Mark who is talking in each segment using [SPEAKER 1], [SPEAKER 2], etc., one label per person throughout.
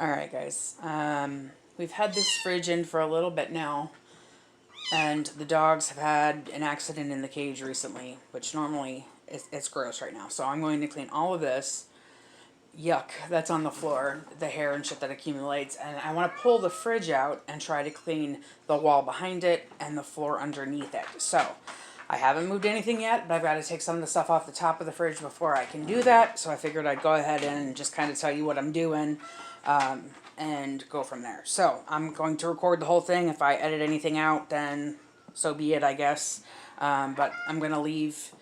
[SPEAKER 1] Alright guys, we've had this fridge in for a little bit now, and the dogs have had an accident in the cage recently, which normally it's gross right now. So I'm going to clean all of this yuck that's on the floor, the hair and shit that accumulates, and I want to pull the fridge out and try to clean the wall behind it and the floor underneath it. So I haven't moved anything yet, but I've got to take some of the stuff off the top of the fridge before I can do that. So I figured I'd go ahead and just kind of tell you what I'm doing, and go from there. So I'm going to record the whole thing. If I edit anything out, then so be it, I guess. But I'm going to leave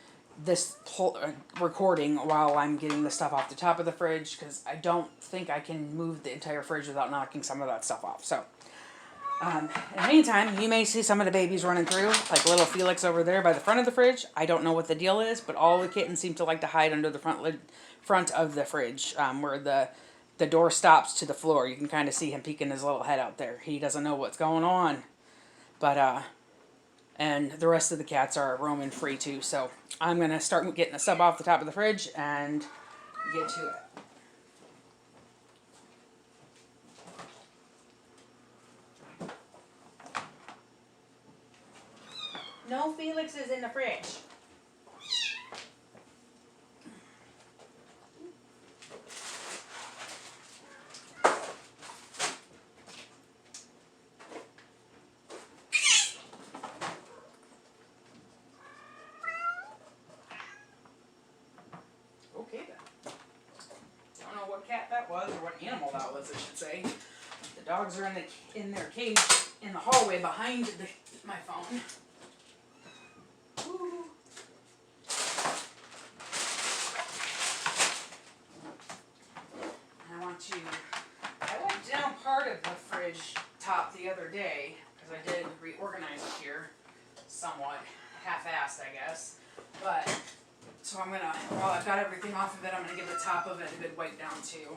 [SPEAKER 1] this whole recording while I'm getting the stuff off the top of the fridge, because I don't think I can move the entire fridge without knocking some of that stuff off. So in the meantime, you may see some of the babies running through, like little Felix over there by the front of the fridge. I don't know what the deal is, but all the kittens seem to like to hide under the front of the fridge, where the door stops to the floor. You can kind of see him peeking his little head out there. He doesn't know what's going on, but and the rest of the cats are roaming free too. So I'm going to start getting the stuff off the top of the fridge and get to it. No Felix is in the fridge. Okay then. Don't know what cat that was, or what animal that was, I should say. The dogs are in their cage in the hallway behind my phone. Woo. I went down part of the fridge top the other day, because I did reorganize it here somewhat, half-assed I guess. But so I'm gonna, while I've got everything off of it, I'm gonna give the top of it a good wipe down too.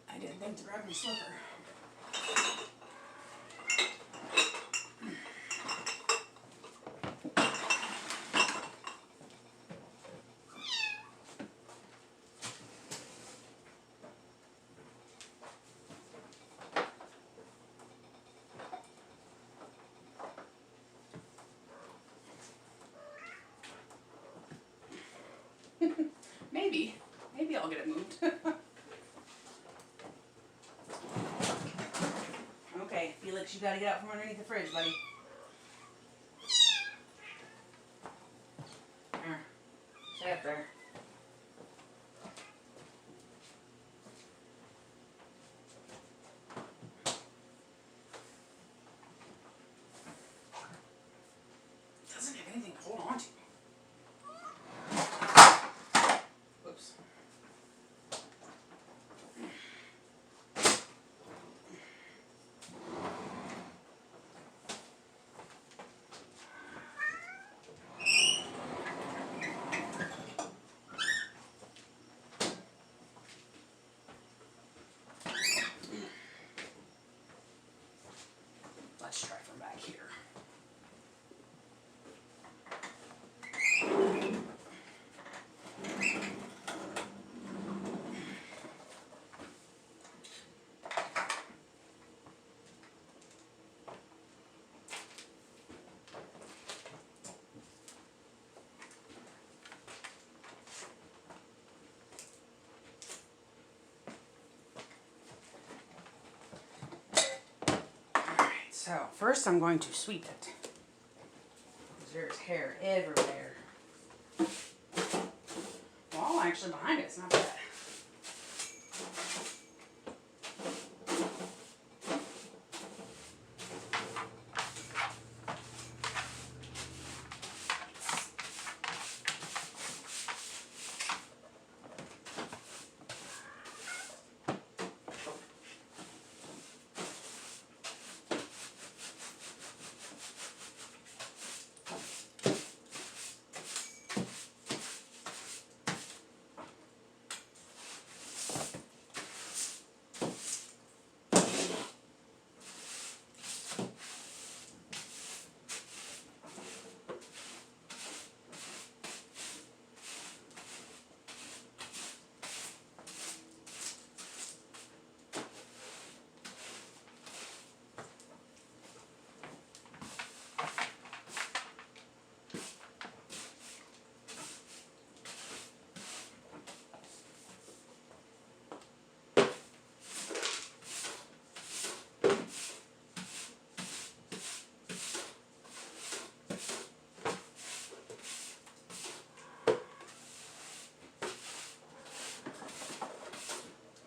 [SPEAKER 1] I didn't think to grab my slipper. Maybe I'll get it moved. Okay, Felix, you gotta get out from underneath the fridge, buddy. There. Stay up there. Doesn't have anything to hold on to. Whoops. Let's try from back here. So first I'm going to sweep it. There's hair everywhere. Well, actually behind it, it's not bad.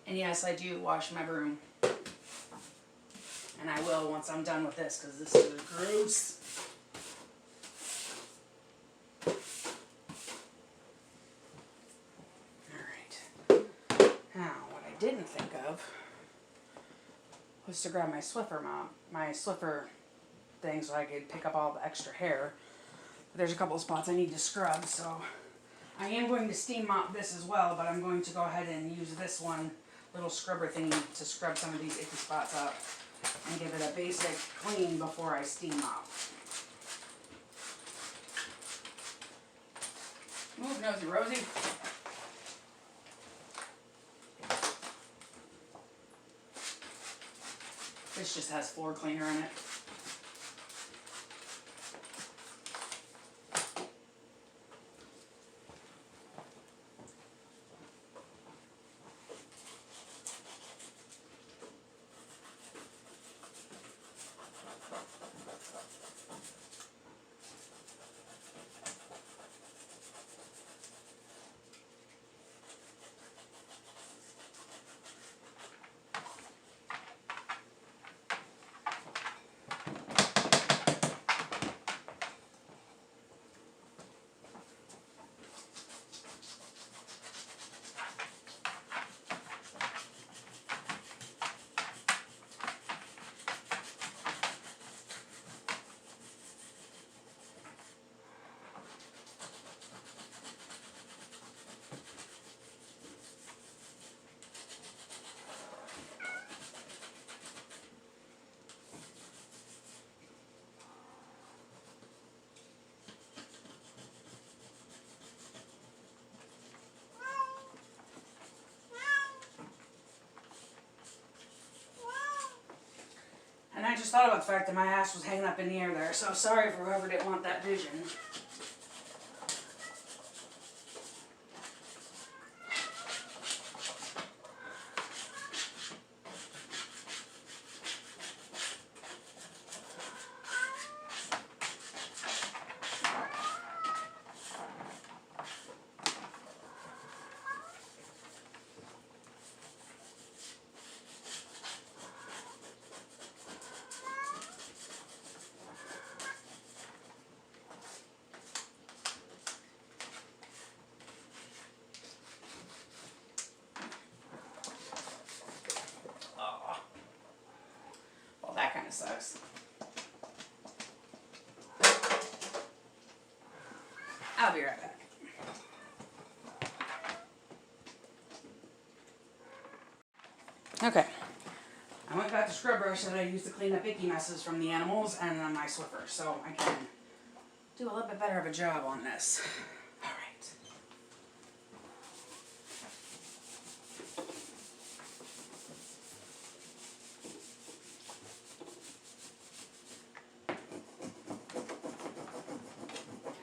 [SPEAKER 1] And yes, I do wash my broom. And I will once I'm done with this, because this is gross. Alright. Now, what I didn't think of was to grab my Swiffer thing so I could pick up all the extra hair. But there's a couple of spots I need to scrub, so I am going to steam mop this as well, but I'm going to go ahead and use this one little scrubber thingy to scrub some of these icky spots up and give it a basic clean before I steam mop. Move, Nosy Rosie. This just has floor cleaner in it. And I just thought about the fact that my ass was hanging up in the air there, so sorry for whoever didn't want that vision. That kind of sucks. I'll be right back. Okay. I went got the scrub brush that I used to clean up icky messes from the animals and then my Swiffer, so I can do a little bit better of a job on this. All right.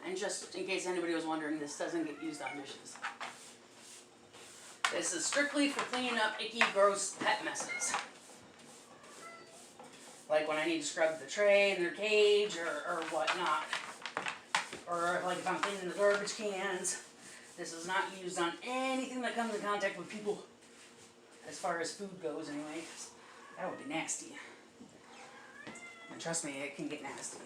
[SPEAKER 1] And just in case anybody was wondering, this doesn't get used on dishes. This is strictly for cleaning up icky, gross pet messes. Like when I need to scrub the tray in their cage or whatnot. Or like if I'm cleaning the garbage cans. This is not used on anything that comes in contact with people. As far as food goes anyway. 'Cause that would be nasty. And trust me, it can get nasty.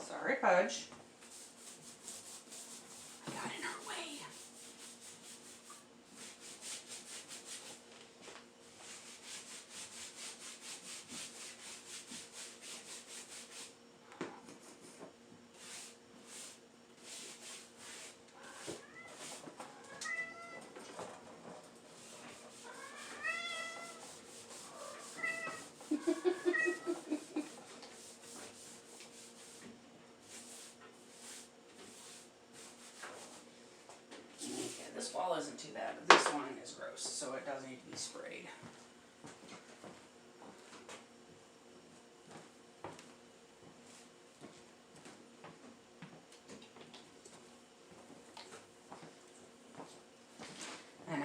[SPEAKER 1] Sorry, Pudge. I got in her way. This wall isn't too bad, but this one is gross, so it does need to be sprayed.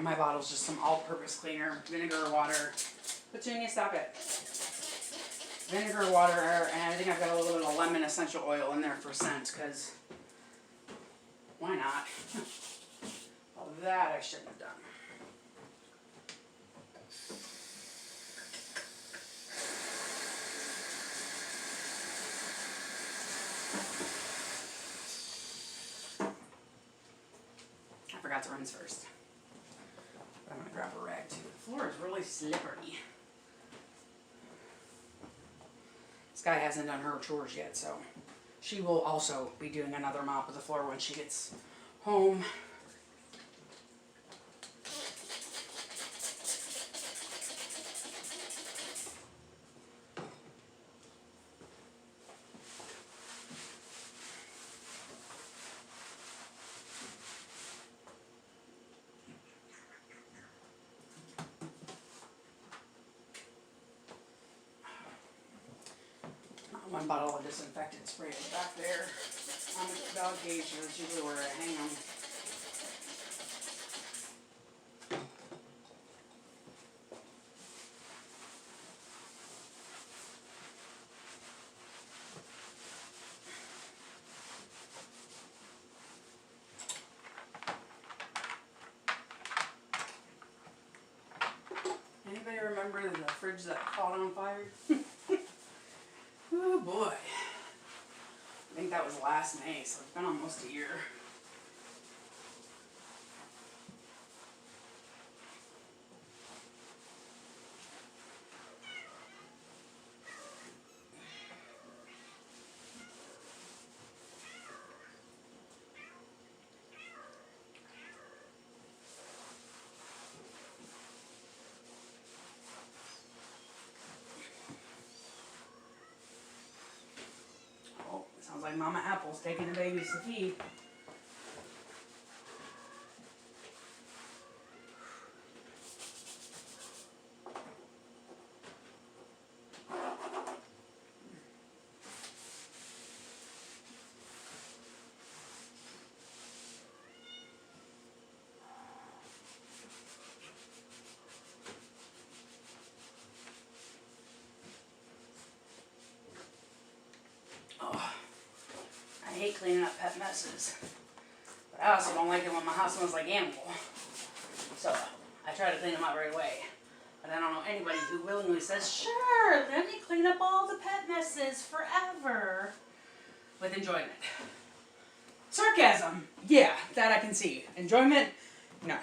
[SPEAKER 1] in my bottle's just some all-purpose cleaner, vinegar, water. Petunia, stop it. Vinegar, water, and I think I've got a little bit of lemon essential oil in there for scent, because why not? Well, that I shouldn't have done. I forgot to rinse first. But I'm going to grab a rag too. The floor is really slippery. Sky hasn't done her chores yet, so she will also be doing another mop of the floor when she gets home. One bottle of disinfectant spray is back there on the dog cage, so that's usually where I hang them. Anybody remember the fridge that caught on fire? Oh boy. I think that was last May, so it's been almost a year. Sounds like Mama Apple's taking the babies to feed. I hate cleaning up pet messes, but I also don't like it when my house smells like animal. So I try to clean them up right away. But I don't know anybody who willingly says, sure, let me clean up all the pet messes forever with enjoyment. Sarcasm, yeah, that I can see. Enjoyment, no.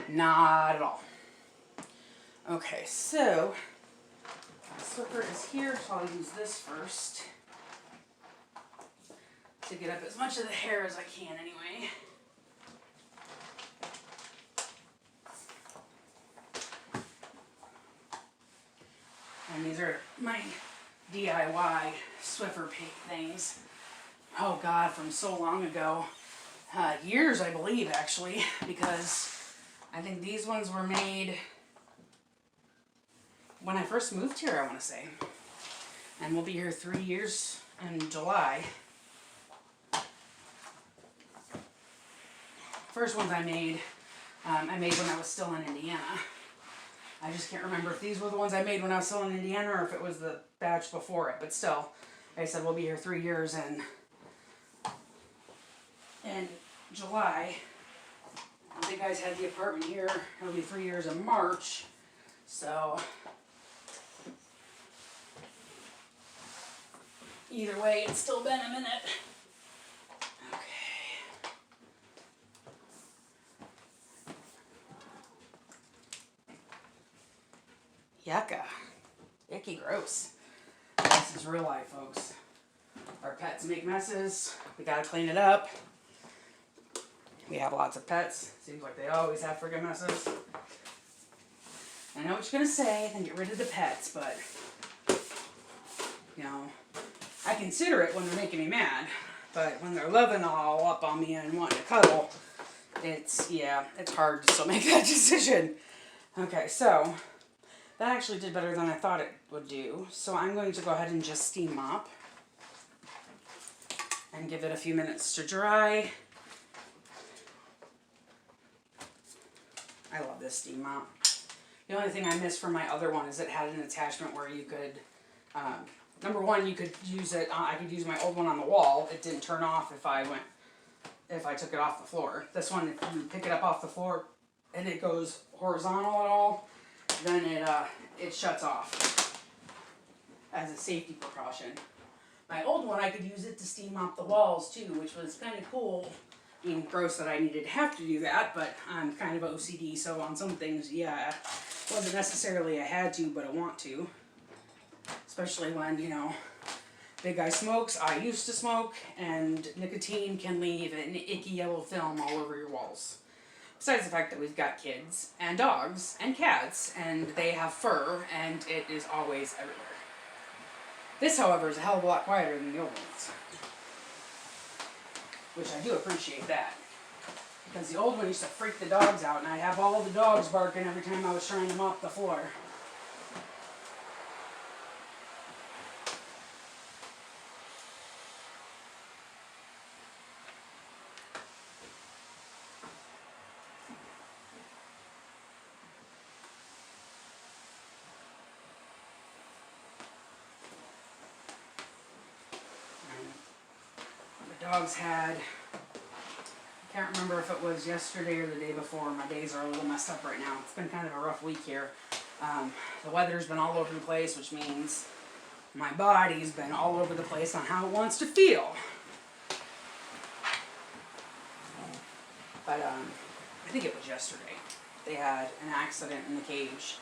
[SPEAKER 1] Not at all. Okay, so my slipper is here, so I'll use this first to get up as much of the hair as I can anyway. And these are my DIY Swiffer pig things. Oh God, from so long ago. Years, I believe, actually, because I think these ones were made when I first moved here, I want to say. And we'll be here 3 years in July. First ones I made when I was still in Indiana. I just can't remember if these were the ones I made when I was still in Indiana or if it was the batch before it. But still, like I said, we'll be here 3 years in July. And you guys had the apartment here. It'll be 3 years in March. So either way, it's still been a minute. Yucca. Icky, gross. This is real life, folks. Our pets make messes. We gotta clean it up. We have lots of pets. Seems like they always have friggin' messes. I know what you're gonna say, then get rid of the pets, but, you know, I consider it when they're making me mad. But when they're loving all up on me and wanting to cuddle, it's hard to still make that decision. Okay, so that actually did better than I thought it would do. So I'm going to go ahead and just steam mop and give it a few minutes to dry. I love this steam mop. The only thing I missed from my other one is it had an attachment where you could, number one, you could use it, I could use my old one on the wall. It didn't turn off if I took it off the floor. This one, if you pick it up off the floor and it goes horizontal at all, then it shuts off as a safety precaution. My old one, I could use it to steam mop the walls too, which was kind of cool. I mean, gross that I needed to have to do that, but I'm kind of OCD, so on some things, yeah, it wasn't necessarily a had to, but a want to. Especially when, you know, big guy smokes, I used to smoke, and nicotine can leave an icky yellow film all over your walls. Besides the fact that we've got kids, and dogs, and cats, and they have fur, and it is always everywhere. This, however, is a hell of a lot quieter than the old ones. Which I do appreciate that. Because the old one used to freak the dogs out, and I'd have all the dogs barking every time I was trying to mop the floor. Dogs had, I can't remember if it was yesterday or the day before. My days are a little messed up right now. It's been kind of a rough week here. The weather's been all over the place, which means my body's been all over the place on how it wants to feel. But I think it was yesterday. They had an accident in the cage.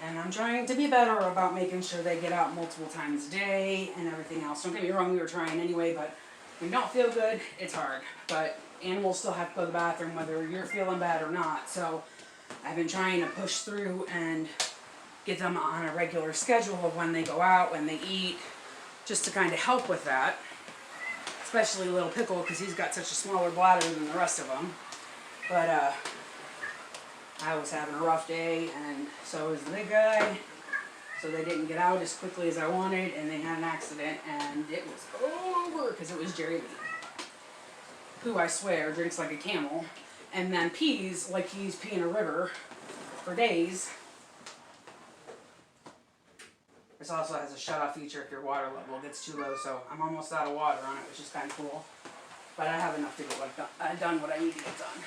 [SPEAKER 1] And I'm trying to be better about making sure they get out multiple times a day and everything else. Don't get me wrong, we were trying anyway, but when you don't feel good, it's hard. But animals still have to go to the bathroom whether you're feeling bad or not. So I've been trying to push through and get them on a regular schedule of when they go out, when they eat, just to kind of help with that. Especially little Pickle, because he's got such a smaller bladder than the rest of them. But I was having a rough day, and so was the big guy. So they didn't get out as quickly as I wanted, and they had an accident, and it was over because it was Jerry Lee, who I swear drinks like a camel, and then pees like he's peeing a river for days. This also has a shut-off feature if your water level gets too low, so I'm almost out of water on it, which is kind of cool. But I have enough to get done what I need to get done.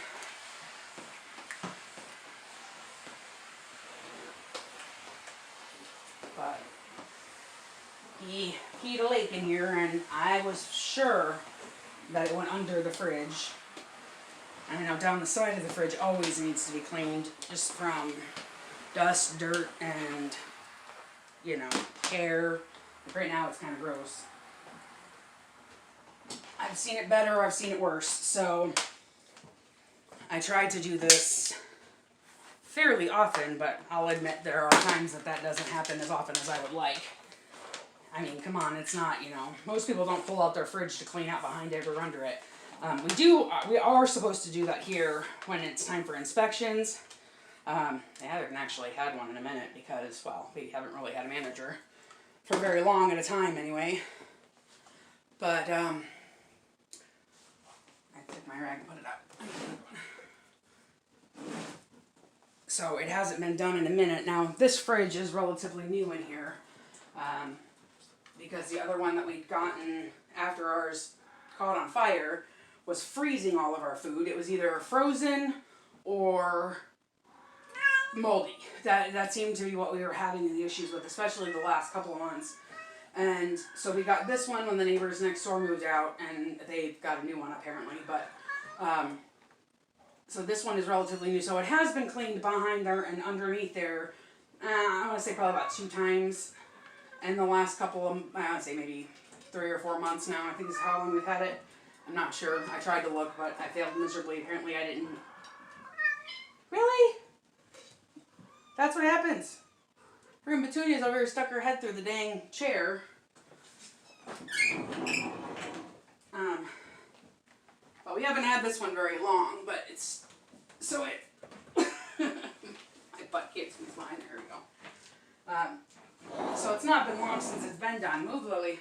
[SPEAKER 1] But he peed a lake in here, and I was sure that it went under the fridge. And I know down the side of the fridge always needs to be cleaned, just from dust, dirt, and, you know, hair. Like right now it's kind of gross. I've seen it better, I've seen it worse. So I tried to do this fairly often, but I'll admit there are times that doesn't happen as often as I would like. I mean, come on, it's not, you know, most people don't pull out their fridge to clean out behind it or under it. We are supposed to do that here when it's time for inspections. They haven't actually had one in a minute because, well, we haven't really had a manager for very long at a time anyway. But, I took my rag and put it up. So it hasn't been done in a minute. Now, this fridge is relatively new in here because the other one that we'd gotten after ours caught on fire was freezing all of our food. It was either frozen or moldy. That seemed to be what we were having the issues with, especially the last couple of months. And so we got this one when the neighbors next door moved out, and they got a new one apparently. But so this one is relatively new. So it has been cleaned behind there and underneath there, I want to say probably about 2 times. And the last couple of, I would say maybe 3 or 4 months now, I think is how long we've had it. I'm not sure. I tried to look, but I failed miserably. Apparently I didn't. Really? That's what happens. Freaking Petunia's over here stuck her head through the dang chair. Well, we haven't had this one very long, but it's, so it, my butt can't squeeze mine, there we go. So it's not been long since it's been done. Move, Lily.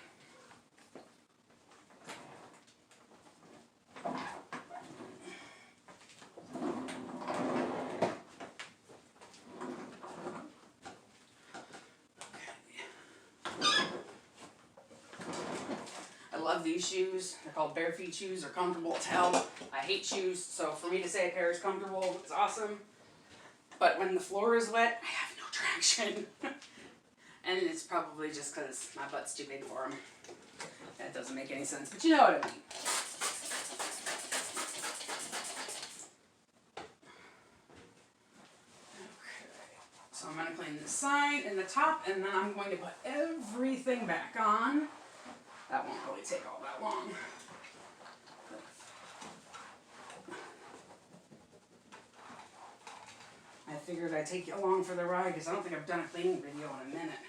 [SPEAKER 1] these shoes. They're called bare feet shoes. They're comfortable as hell. I hate shoes, so for me to say a pair is comfortable is awesome. But when the floor is wet, I have no traction. And it's probably just because my butt's too big for them. That doesn't make any sense, but you know what I mean. So I'm going to clean the side and the top, and then I'm going to put everything back on. That won't really take all that long. I figured I'd take you along for the ride because I don't think I've done a cleaning video in a minute.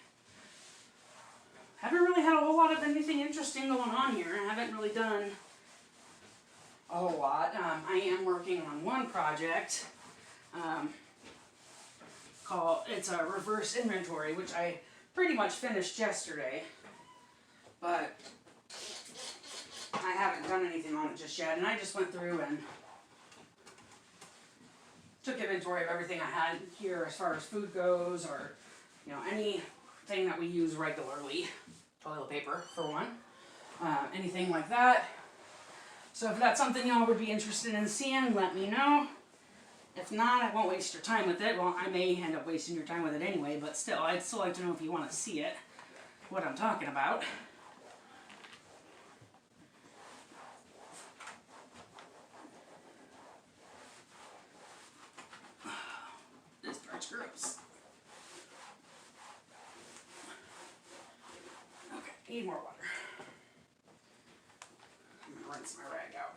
[SPEAKER 1] Haven't really had a whole lot of anything interesting going on here. I haven't really done a whole lot. I am working on one project. It's a reverse inventory, which I pretty much finished yesterday, but I haven't done anything on it just yet, and I just went through and took inventory of everything I had here as far as food goes, or, you know, anything that we use regularly, toilet paper for one, anything like that. So if that's something y'all would be interested in seeing, let me know. If not, I won't waste your time with it. Well, I may end up wasting your time with it anyway, but still, I'd still like to know if you want to see it, what I'm talking about. This part's gross. Okay, need more water. I'm going to rinse my rag out.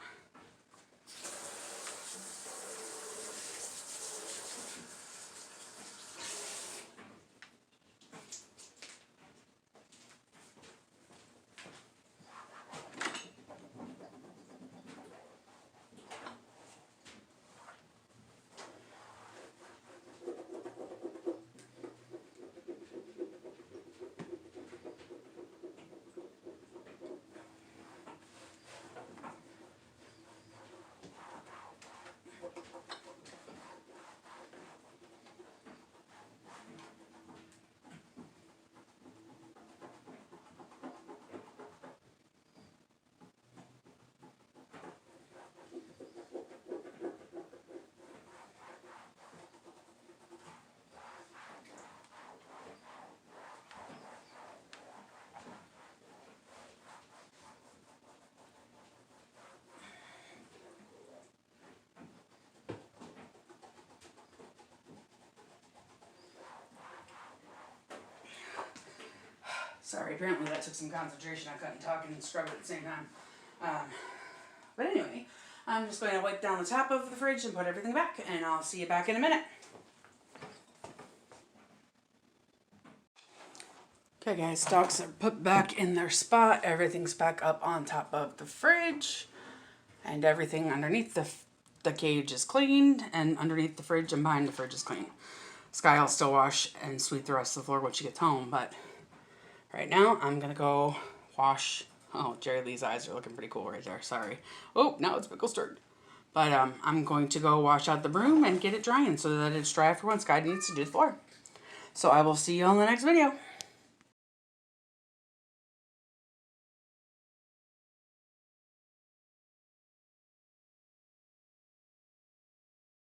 [SPEAKER 1] Sorry, apparently that took some concentration. I couldn't talk and scrub at the same time. But anyway, I'm just going to wipe down the top of the fridge and put everything back, and I'll see you back in a minute. Okay guys, stocks are put back in their spot. Everything's back up on top of the fridge, and everything underneath the cage is cleaned, and underneath the fridge and behind the fridge is clean. Sky will still wash and sweep the rest of the floor when she gets home, but right now, I'm going to go wash. Oh, Jerry Lee's eyes are looking pretty cool right there. Sorry. Oh, now it's pickle stirred. But I'm going to go wash out the broom and get it drying so that it's dry for when Sky needs to do the floor. So I will see you on the next video.